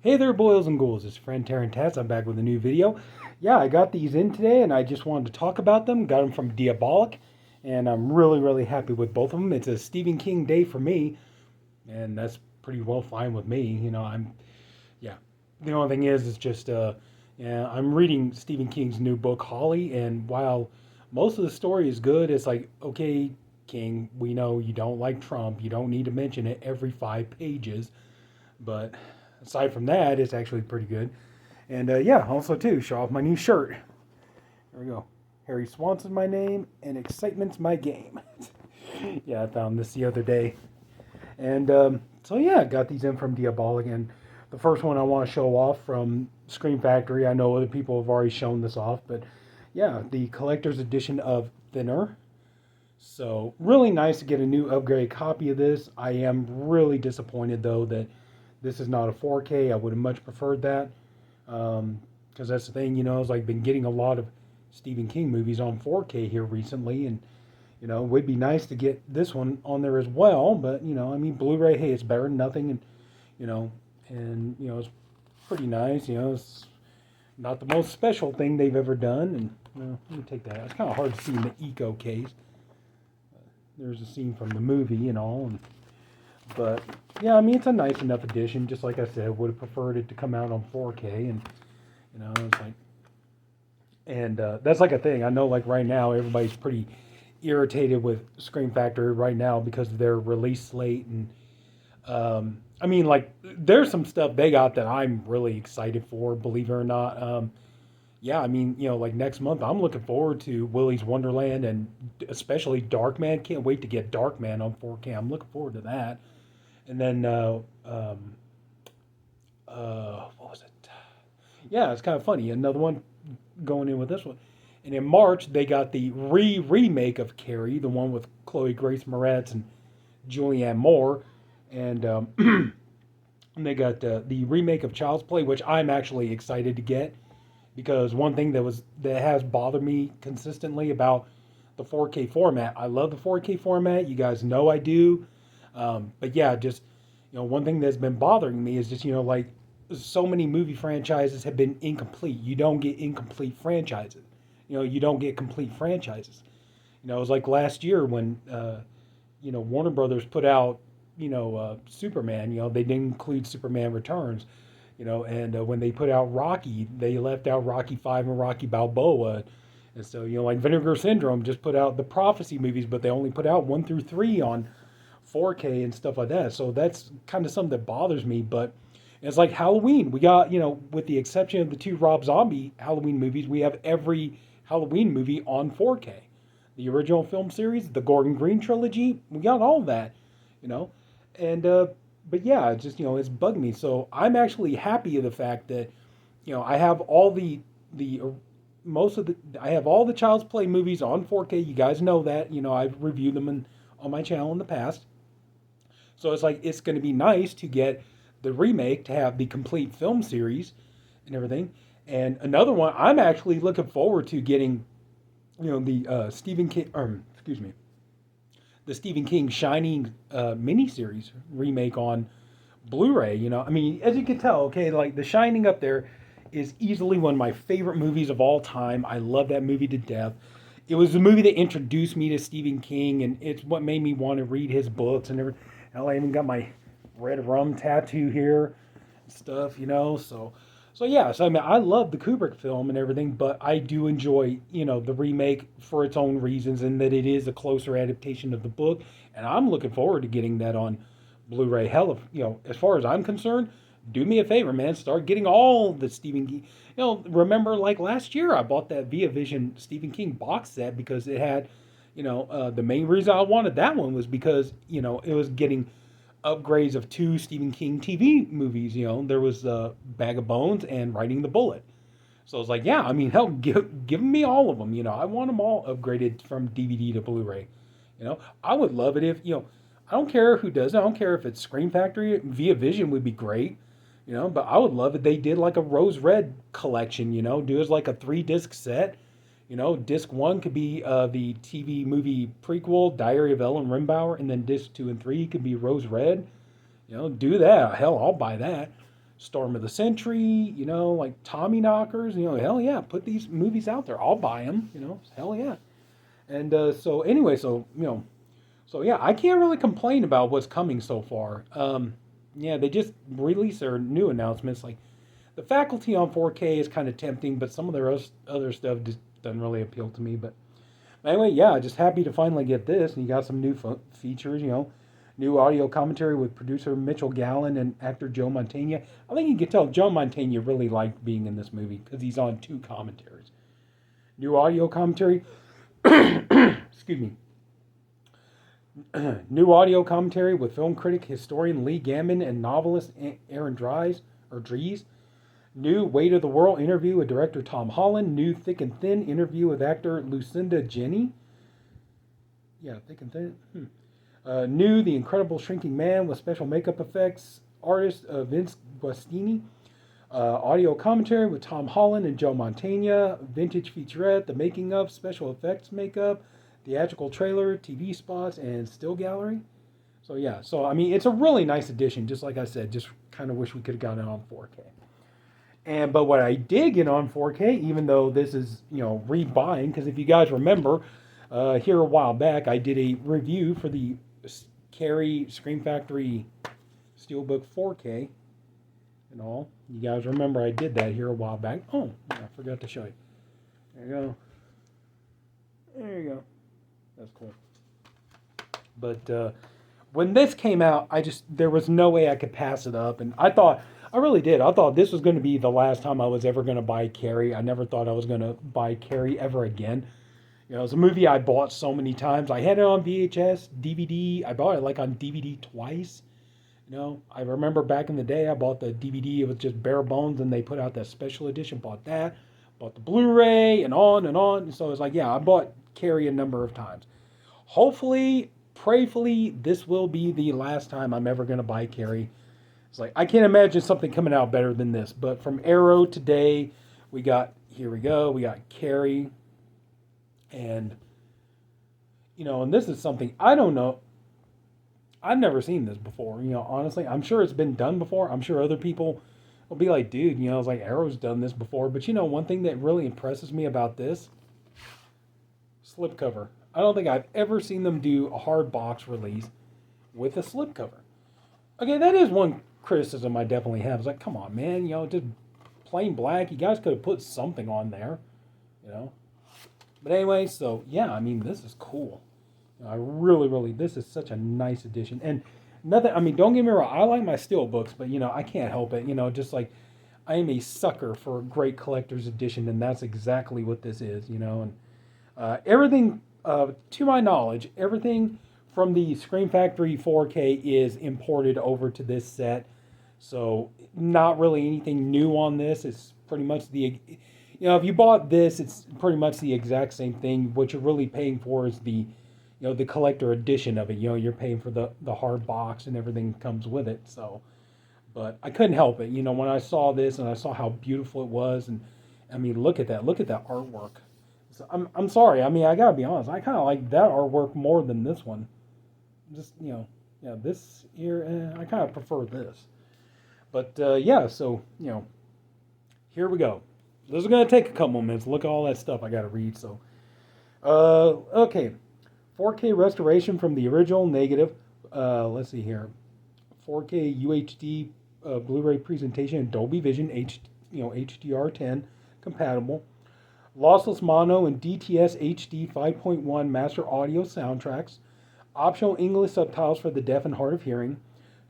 Hey there, boils and ghouls. It's friend Tats. I'm back with a new video. Yeah, I got these in today, and I just wanted to talk about them. Got them from Diabolic, and I'm really happy with both of them. It's a Stephen King day for me, and that's pretty well fine with me. Yeah. The only thing is, it's just, yeah, I'm reading Stephen King's new book, Holly, and while most of the story is good, it's like, okay, King, we know you don't like Trump. You don't need to mention it every 5 pages. But aside from that, it's actually pretty good. And yeah, also too, show off my new shirt. There we go. Harry Swanson's my name, and excitement's my game. Yeah, I found this the other day, and so yeah, I got these in from Diabolic. And the first one I want to show off from Scream Factory. I know other people have already shown this off, but yeah, the collector's edition of Thinner. So really nice to get a new upgrade copy of this. I am really disappointed though that this is not a 4K. I would have much preferred that. Because that's the thing, it's like been getting a lot of Stephen King movies on 4K here recently, and it would be nice to get this one on there as well. But I mean, Blu-ray, hey, it's better than nothing, and you know, it's pretty nice. It's not the most special thing they've ever done, and let me take that out. It's kind of hard to see in the Eco case. There's a scene from the movie and all, but yeah, I mean, it's a nice enough edition. Just like I said, would have preferred it to come out on 4K, and it's like, and that's like a thing. I know, like right now, everybody's pretty irritated with Scream Factory right now because of their release slate, and I mean, like, there's some stuff they got that I'm really excited for, believe it or not. Yeah, I mean, like next month, I'm looking forward to Willy's Wonderland and especially Darkman. Can't wait to get Darkman on 4K. I'm looking forward to that. And then, what was it? Yeah, it's kind of funny. Another one going in with this one. And in March, they got the remake of Carrie, the one with Chloe Grace Moretz and Julianne Moore. And, and they got the remake of Child's Play, which I'm actually excited to get, because one thing that has bothered me consistently about the 4K format. I love the 4K format. You guys know I do. But yeah, just one thing that's been bothering me is just like so many movie franchises have been incomplete. You don't get incomplete franchises. You don't get complete franchises. It was like last year when Warner Brothers put out Superman. They didn't include Superman Returns. And when they put out Rocky, they left out Rocky 5 and Rocky Balboa. And so, like Vinegar Syndrome just put out the Prophecy movies, but they only put out 1 through 3 on 4K and stuff like that. So that's kind of something that bothers me. But it's like Halloween. We got, with the exception of the 2 Rob Zombie Halloween movies, we have every Halloween movie on 4K. The original film series, the Gordon Green trilogy, we got all of that, And but yeah, it's just it's bugged me. So I'm actually happy of the fact that I have all the most of the I have all the Child's Play movies on 4K. You guys know that. I've reviewed them on my channel in the past. So it's like it's going to be nice to get the remake, to have the complete film series and everything. And another one I'm actually looking forward to getting, the Stephen King, excuse me, the Stephen King Shining miniseries remake on Blu-ray. I mean, as you can tell, okay, like The Shining up there is easily one of my favorite movies of all time. I love that movie to death. It was the movie that introduced me to Stephen King, and it's what made me want to read his books and everything. Hell, I even got my red rum tattoo here and stuff, So yeah, so I mean, I love the Kubrick film and everything, but I do enjoy, the remake for its own reasons, and that it is a closer adaptation of the book, and I'm looking forward to getting that on Blu-ray. Hell, as far as I'm concerned, do me a favor, man, start getting all the Stephen King. Remember like last year, I bought that Via Vision Stephen King box set because it had, the main reason I wanted that one was because it was getting upgrades of 2 Stephen King TV movies. There was Bag of Bones and Riding the Bullet. So I was like, yeah, I mean, hell, give me all of them. I want them all upgraded from DVD to Blu-ray. I would love it if, I don't care who does it. I don't care if it's Scream Factory. Via Vision would be great. But I would love if they did like a Rose Red collection, do it as like a 3-disc set. Disc 1 could be the TV movie prequel, Diary of Ellen Rimbauer, and then disc 2 and 3 could be Rose Red. Do that. Hell, I'll buy that. Storm of the Century, like Tommy Knockers, hell yeah, put these movies out there. I'll buy them, hell yeah. And so anyway, so yeah, I can't really complain about what's coming so far. Yeah, they just released their new announcements. Like the Faculty on 4K is kind of tempting, but some of their other stuff just doesn't really appeal to me. But anyway, yeah, just happy to finally get this. And you got some new features, new audio commentary with producer Mitchell Gallen and actor Joe Mantegna. I think you can tell Joe Mantegna really liked being in this movie because he's on two commentaries. New audio commentary. Excuse me. New audio commentary with film critic, historian Lee Gammon and novelist Aaron Dries. New Weight of the World interview with director Tom Holland. New Thick and Thin interview with actor Lucinda Jenny. Yeah, Thick and Thin. New The Incredible Shrinking Man with special makeup effects artist Vince Guastini. Audio commentary with Tom Holland and Joe Mantegna. Vintage featurette, the making of, special effects makeup, theatrical trailer, TV spots, and still gallery. So yeah, I mean, it's a really nice addition. Just like I said, just kind of wish we could have gotten it on 4K. But what I did get on 4K, even though this is rebuying, because if you guys remember, here a while back I did a review for the Carrie Scream Factory Steelbook 4K and all. You guys remember I did that here a while back. Oh, I forgot to show you. There you go. There you go. That's cool. But when this came out, there was no way I could pass it up. And I really did. I thought this was going to be the last time I was ever going to buy Carrie. I never thought I was going to buy Carrie ever again. It was a movie I bought so many times. I had it on VHS, DVD. I bought it like on DVD twice. I remember back in the day, I bought the DVD. It was just bare bones, and they put out that special edition. Bought that. Bought the Blu-ray, and on and on. So it's like, yeah, I bought Carrie a number of times. Hopefully, prayfully, this will be the last time I'm ever going to buy Carrie. It's like, I can't imagine something coming out better than this. But from Arrow today, here we go, we got Carrie. And, and this is something, I don't know. I've never seen this before, honestly. I'm sure it's been done before. I'm sure other people will be like, dude, it's like Arrow's done this before. But, one thing that really impresses me about this, slipcover. I don't think I've ever seen them do a hard box release with a slipcover. Okay, that is one criticism I definitely have. It's like, come on, man, just plain black. You guys could have put something on there, But anyway, so yeah, I mean, this is cool. I really, this is such a nice addition. And nothing, I mean, don't get me wrong, I like my steel books, but I can't help it. Just like I am a sucker for a great collector's edition, and that's exactly what this is. And everything, to my knowledge, everything from the Scream Factory 4K is imported over to this set. So not really anything new on this. It's pretty much if you bought this, it's pretty much the exact same thing. What you're really paying for is the collector edition of it. You're paying for the hard box and everything comes with it. So, but I couldn't help it. When I saw this and I saw how beautiful it was, and I mean, look at that artwork. So I'm sorry. I mean, I gotta be honest. I kind of like that artwork more than this one. Just this here, I kind of prefer this. But yeah, so here we go. This is gonna take a couple minutes. Look at all that stuff I gotta read. So, okay, 4K restoration from the original negative. Let's see here, 4K UHD Blu-ray presentation, Dolby Vision HDR10 compatible. Lossless mono and DTS HD 5.1 master audio soundtracks. Optional English subtitles for the deaf and hard of hearing.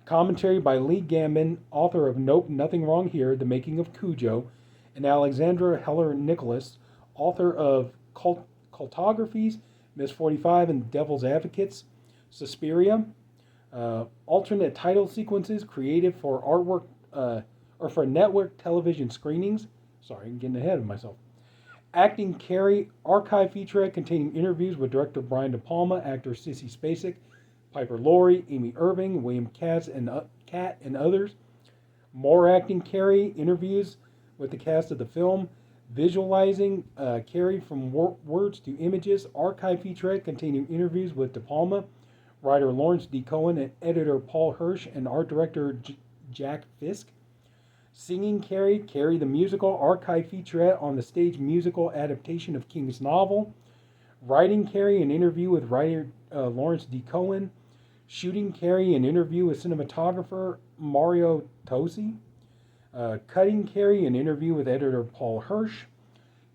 Commentary by Lee Gammon, author of Nope, Nothing Wrong Here, The Making of Cujo. And Alexandra Heller Nicholas, author of Cultographies, Miss 45 and Devil's Advocates. Suspiria. Alternate title sequences created for artwork or for network television screenings. Sorry, I'm getting ahead of myself. Acting Carrie, archive featurette containing interviews with director Brian De Palma, actor Sissy Spacek, Piper Laurie, Amy Irving, William Katz, and others. More acting Carrie, interviews with the cast of the film, visualizing Carrie from words to images, archive featurette containing interviews with De Palma, writer Lawrence D. Cohen, and editor Paul Hirsch, and art director Jack Fisk. Singing Carrie, Carrie the Musical, archive featurette on the stage musical adaptation of King's novel. Writing Carrie, an interview with writer Lawrence D. Cohen. Shooting Carrie, an interview with cinematographer Mario Tosi. Cutting Carrie, an interview with editor Paul Hirsch.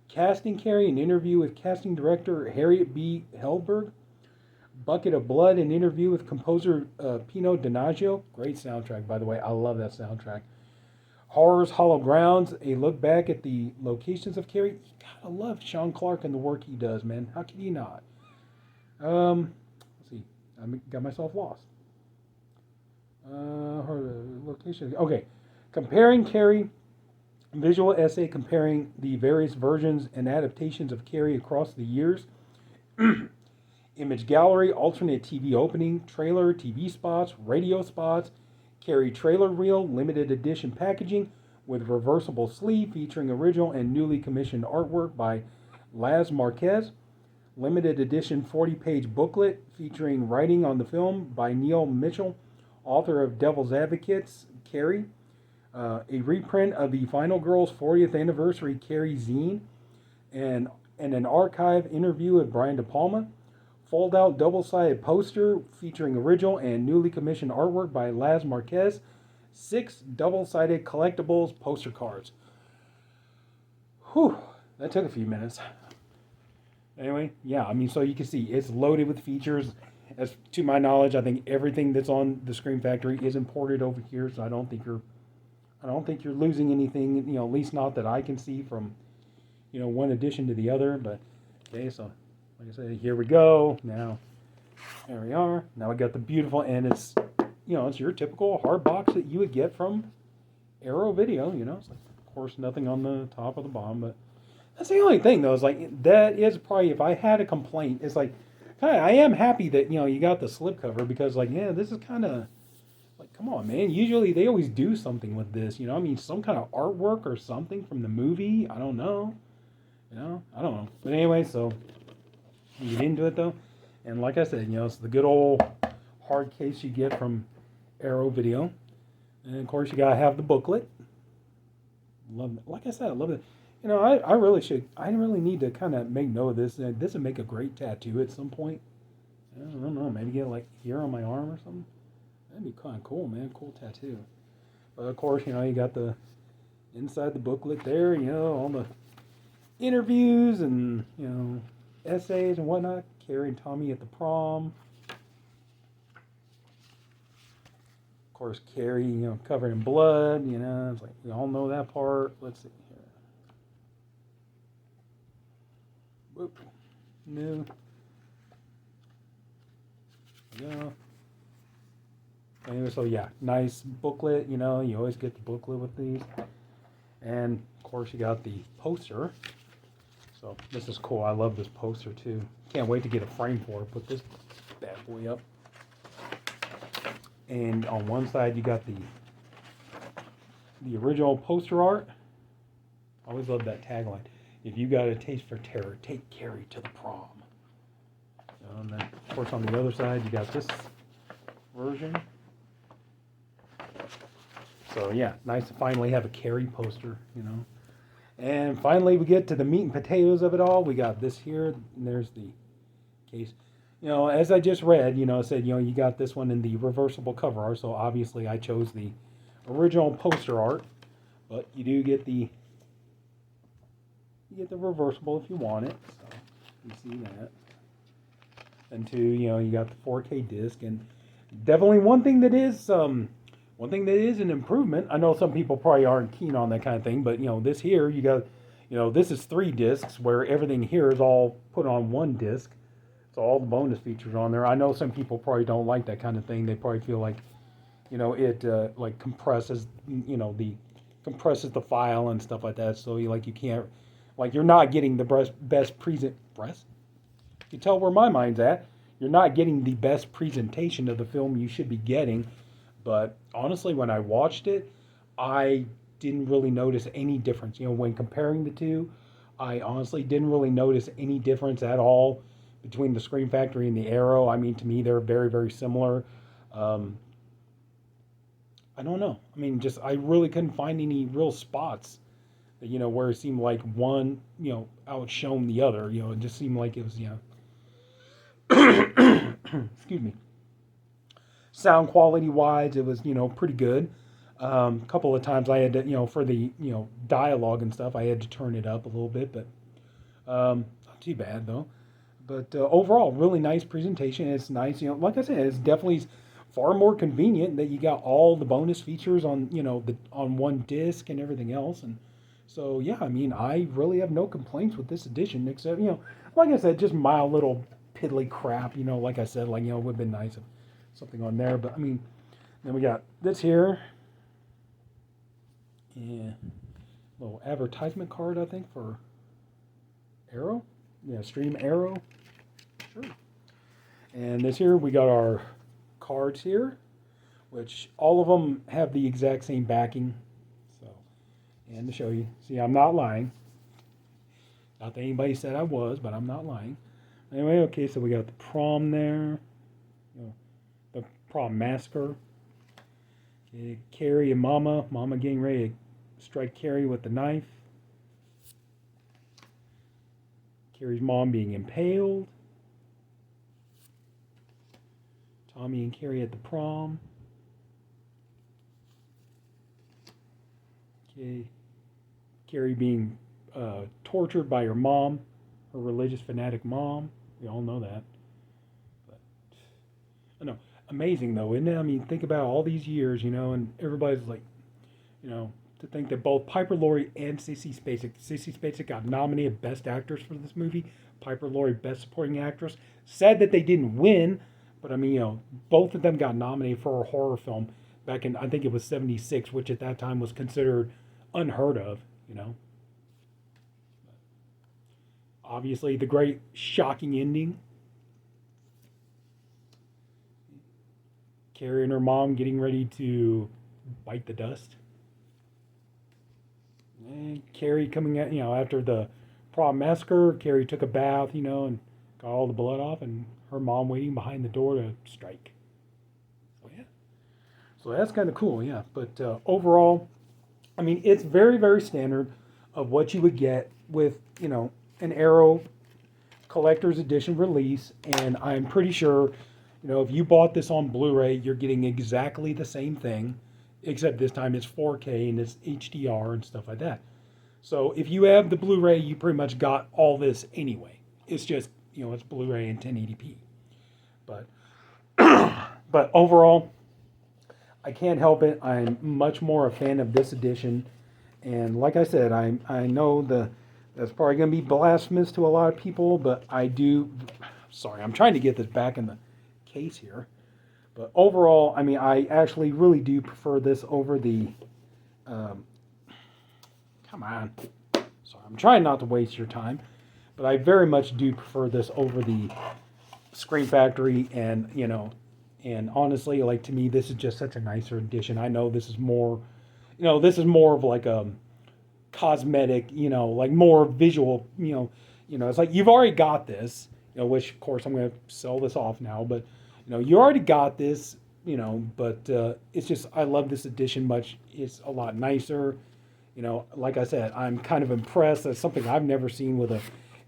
Casting Carrie, an interview with casting director Harriet B. Helberg. Bucket of Blood, an interview with composer Pino Donaggio. Great soundtrack, by the way. I love that soundtrack. Horrors, Hollow Grounds, a look back at the locations of Carrie. You gotta love Sean Clark and the work he does, man. How can you not? Let's see. I got myself lost. Her location. Okay. Comparing Carrie, visual essay comparing the various versions and adaptations of Carrie across the years. Image gallery, alternate TV opening, trailer, TV spots, radio spots, Carrie trailer reel, limited edition packaging with reversible sleeve featuring original and newly commissioned artwork by Laz Marquez. Limited edition 40-page booklet featuring writing on the film by Neil Mitchell, author of Devil's Advocates, Carrie. A reprint of the Final Girls 40th Anniversary Carrie zine, and an archive interview with Brian De Palma. Fold-out double-sided poster featuring original and newly commissioned artwork by Laz Marquez. 6 double-sided collectibles poster cards. Whew, that took a few minutes. Anyway, yeah, I mean, so you can see it's loaded with features. As to my knowledge, I think everything that's on the Scream Factory is imported over here, so I don't think you're losing anything, you know, at least not that I can see from, you know, one edition to the other. But okay, so like I said, here we go. Now, there we are. Now we got the beautiful, and it's, you know, it's your typical hard box that you would get from Arrow Video. You know, it's like, of course, nothing on the top or the bottom, but that's the only thing though. Is like that is probably, if I had a complaint, it's like, I am happy that, you know, you got the slipcover, because like, yeah, this is kind of like, come on, man. Usually they always do something with this, you know. I mean, some kind of artwork or something from the movie. I don't know. You know, I don't know. But anyway, so you get into it though, and like I said, you know, it's the good old hard case you get from Arrow Video, and of course you gotta have the booklet. Love it. Like I said, I love it. You know, I really should. I really need to kind of make note of this. This would make a great tattoo at some point. I don't know. Maybe get like here on my arm or something. That'd be kind of cool, man. Cool tattoo. But of course, you know, you got the inside the booklet there. You know, all the interviews and, you know, essays and whatnot. Carrie and Tommy at the prom. Of course, Carrie, you know, covered in blood. You know, it's like we all know that part. Let's see here. Whoop. New. Yeah. Anyway, so yeah, nice booklet. You know, you always get the booklet with these. And of course, you got the poster. So this is cool. I love this poster too. Can't wait to get a frame for it. Put this bad boy up. And on one side, you got the original poster art. I always love that tagline. If you got a taste for terror, take Carrie to the prom. And then, of course, on the other side, you got this version. So yeah, nice to finally have a Carrie poster, you know. And finally, we get to the meat and potatoes of it all. We got this here, and there's the case. You know, as I just read, you know, it said, you know, you got this one in the reversible cover art. So obviously, I chose the original poster art, but you do get the reversible if you want it. So you can see that. And two, you know, you got the 4K disc, and definitely one thing that is an improvement. I know some people probably aren't keen on that kind of thing, but you know, this here, you got, you know, this is 3 discs where everything here is all put on 1 disc. So all the bonus features on there. I know some people probably don't like that kind of thing. They probably feel like, you know, it like compresses, you know, compresses the file and stuff like that. So you can't, like, you're not getting the best present. You tell where my mind's at. You're not getting the best presentation of the film you should be getting. But honestly, when I watched it, I didn't really notice any difference. You know, when comparing the two, I honestly didn't really notice any difference at all between the Scream Factory and the Arrow. I mean, to me, they're very, very similar. I don't know. I mean, just I really couldn't find any real spots that where it seemed like one outshone the other. It just seemed like it was excuse me. Sound quality wise, it was pretty good. A couple of times I had to for the dialogue and stuff I had to turn it up a little bit, but not too bad though. But overall, really nice presentation. It's nice, like I said, it's definitely far more convenient that you got all the bonus features on on one disc and everything else. And so yeah, I mean, I really have no complaints with this edition, except like I said, just mild little piddly crap. Like I said, like it would have been nice if something on there. But I mean, then we got this here, yeah, little advertisement card I think for Arrow, yeah, Stream Arrow. Sure. And this here, we got our cards here, which all of them have the exact same backing. So, and to show you, see, I'm not lying. Not that anybody said I was, but I'm not lying. Anyway, okay, so we got the prom there, the prom massacre. Okay, Carrie and Mama getting ready to strike Carrie with the knife. Carrie's mom being impaled. Tommy and Carrie at the prom. Okay. Carrie being tortured by her mom, her religious fanatic mom. We all know that. But I know, amazing though, isn't it? I mean, think about all these years, and everybody's like, to think that both Piper Laurie and Sissy Spacek got nominated Best Actress for this movie. Piper Laurie Best Supporting Actress. Sad that they didn't win, but I mean, both of them got nominated for a horror film back in, I think it was '76, which at that time was considered unheard of. Obviously, the great shocking ending. Carrie and her mom getting ready to bite the dust. And Carrie coming out, after the prom massacre, Carrie took a bath, and got all the blood off, and her mom waiting behind the door to strike. So yeah, so that's kind of cool, yeah. But overall, I mean, it's very, very standard of what you would get with an Arrow collector's edition release, and I'm pretty sure, if you bought this on Blu-ray, you're getting exactly the same thing, except this time it's 4K and it's HDR and stuff like that. So if you have the Blu-ray, you pretty much got all this anyway. It's just, it's Blu-ray in 1080p. But but overall, I can't help it. I'm much more a fan of this edition. And like I said, I know that's probably going to be blasphemous to a lot of people, but I do. Sorry, I'm trying to get this back in the case here. But overall, I mean, I actually really do prefer this over the. Come on. Sorry, I'm trying not to waste your time, but I very much do prefer this over the Scream Factory, and honestly, like to me, this is just such a nicer edition. I know this is more, this is more of like a cosmetic, like more visual, it's like you've already got this, which of course I'm going to sell this off now, but you already got this, but it's just, I love this edition much. It's a lot nicer. Like I said, I'm kind of impressed. That's something I've never seen with a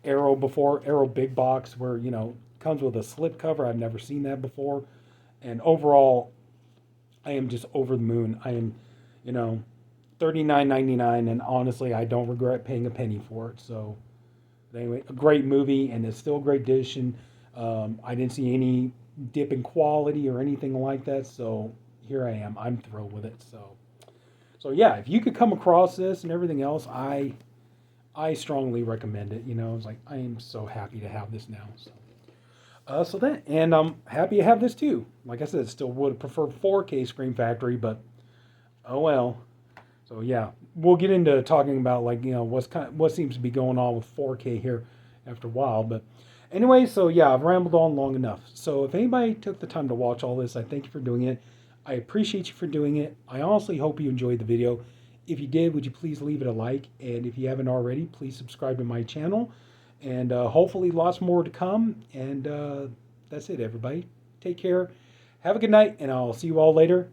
Arrow before, Arrow big box where, comes with a slip cover. I've never seen that before. And overall, I am just over the moon. I am, $39.99, and honestly, I don't regret paying a penny for it. So, but anyway, a great movie, and it's still a great edition. I didn't see any dip in quality or anything like that. So here I am. I'm thrilled with it. So yeah, if you could come across this and everything else, I strongly recommend it. It's like I am so happy to have this now. So that, and I'm happy to have this too. Like I said, still would have preferred 4K Scream Factory, but oh well. So yeah, we'll get into talking about like what seems to be going on with 4K here after a while. But anyway, so yeah, I've rambled on long enough. So if anybody took the time to watch all this, I thank you for doing it. I appreciate you for doing it. I honestly hope you enjoyed the video. If you did, would you please leave it a like? And if you haven't already, please subscribe to my channel. And hopefully lots more to come. And that's it, everybody. Take care. Have a good night, and I'll see you all later.